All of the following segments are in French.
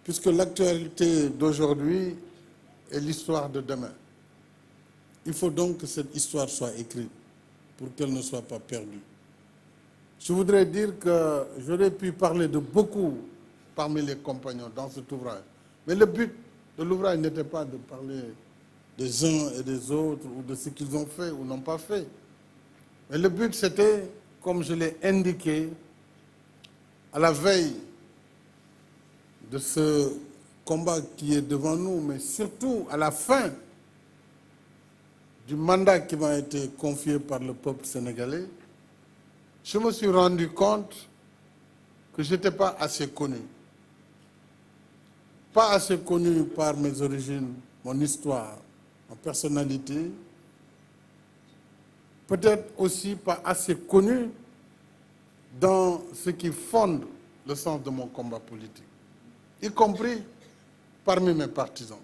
puisque l'actualité d'aujourd'hui est l'histoire de demain. Il faut donc que cette histoire soit écrite pour qu'elle ne soit pas perdue. Je voudrais dire que j'aurais pu parler de beaucoup parmi les compagnons dans cet ouvrage. Mais le but de l'ouvrage n'était pas de parler des uns et des autres ou de ce qu'ils ont fait ou n'ont pas fait. Mais le but, c'était, comme je l'ai indiqué, à la veille de ce combat qui est devant nous, mais surtout à la fin du mandat qui m'a été confié par le peuple sénégalais, je me suis rendu compte que je n'étais pas assez connu. Pas assez connu par mes origines, mon histoire, ma personnalité. Peut-être aussi pas assez connu dans ce qui fonde le sens de mon combat politique, y compris parmi mes partisans.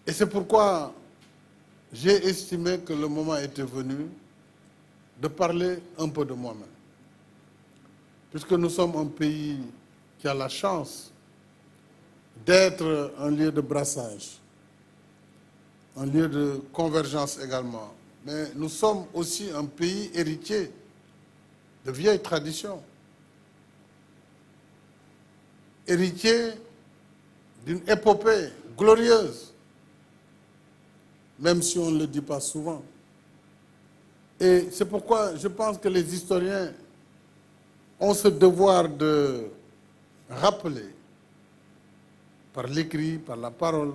Et c'est pourquoi j'ai estimé que le moment était venu de parler un peu de moi-même. Puisque nous sommes un pays qui a la chance d'être un lieu de brassage, un lieu de convergence également. Mais nous sommes aussi un pays héritier de vieilles traditions, héritier d'une épopée glorieuse, même si on ne le dit pas souvent. Et c'est pourquoi je pense que les historiens ont ce devoir de rappeler, par l'écrit, par la parole,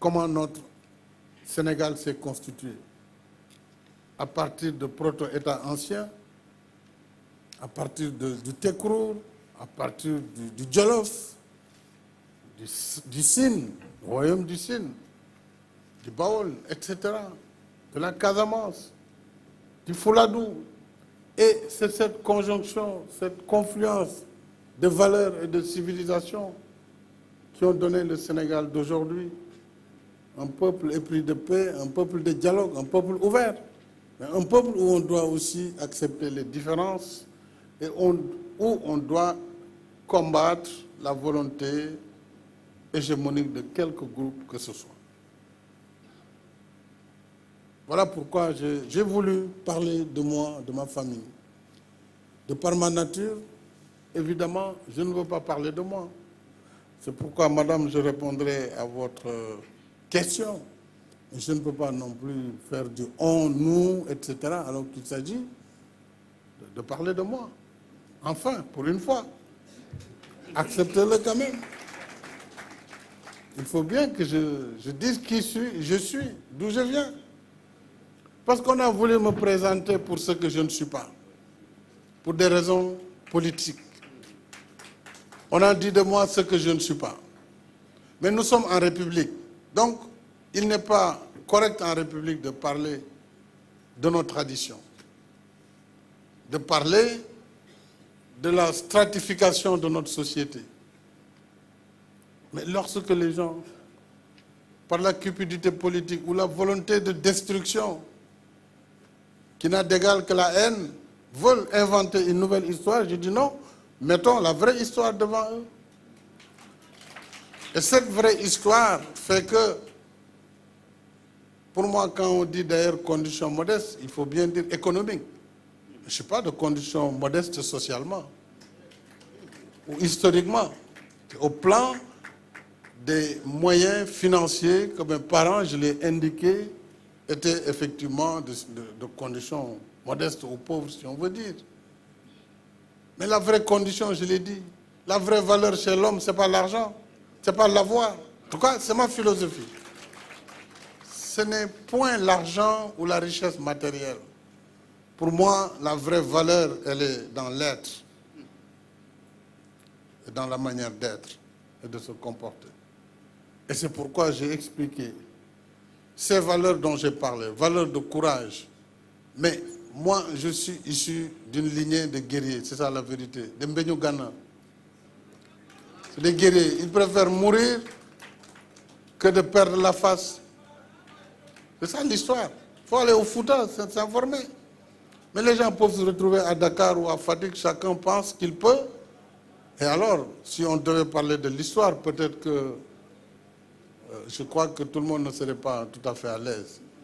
comment notre Sénégal s'est constitué. À partir de proto-États anciens, à partir du Tekrour, à partir du Djolof, du Sine, du royaume du Sine, du Baol, etc., de la Casamance, du Fouladou. Et c'est cette conjonction, cette confluence de valeurs et de civilisations qui ont donné le Sénégal d'aujourd'hui. Un peuple épris de paix, un peuple de dialogue, un peuple ouvert. Mais un peuple où on doit aussi accepter les différences et où on doit combattre la volonté hégémonique de quelque groupe que ce soit. Voilà pourquoi j'ai voulu parler de moi, de ma famille. De par ma nature, évidemment, je ne veux pas parler de moi. C'est pourquoi, madame, je répondrai à votre question. Et je ne peux pas non plus faire du on, nous, etc., alors qu'il s'agit de parler de moi. Enfin, pour une fois, acceptez-le quand même. Il faut bien que je dise qui je suis, d'où je viens. Parce qu'on a voulu me présenter pour ce que je ne suis pas, pour des raisons politiques. On a dit de moi ce que je ne suis pas. Mais nous sommes en République. Donc, il n'est pas correct en République de parler de nos traditions, de parler de la stratification de notre société. Mais lorsque les gens, par la cupidité politique ou la volonté de destruction, qui n'a d'égal que la haine, veulent inventer une nouvelle histoire, je dis non, mettons la vraie histoire devant eux. Et cette vraie histoire fait que, pour moi, quand on dit d'ailleurs conditions modestes, il faut bien dire économiques. Je ne suis pas de conditions modestes socialement ou historiquement. Au plan des moyens financiers que mes parents, je l'ai indiqué, étaient effectivement de conditions modestes ou pauvres, si on veut dire. Mais la vraie condition, je l'ai dit, la vraie valeur chez l'homme, ce n'est pas l'argent, ce n'est pas l'avoir. En tout cas, c'est ma philosophie. Ce n'est point l'argent ou la richesse matérielle. Pour moi, la vraie valeur, elle est dans l'être, et dans la manière d'être et de se comporter. Et c'est pourquoi j'ai expliqué ces valeurs dont j'ai parlé, valeurs de courage. Mais moi, je suis issu d'une lignée de guerriers, c'est ça la vérité, des Mbéniou Gana. C'est des guerriers, ils préfèrent mourir que de perdre la face. C'est ça l'histoire. Il faut aller au Fouta, s'informer. Mais les gens peuvent se retrouver à Dakar ou à Fatick, chacun pense qu'il peut Et alors, si on devait parler de l'histoire, peut-être que je crois que tout le monde ne serait pas tout à fait à l'aise.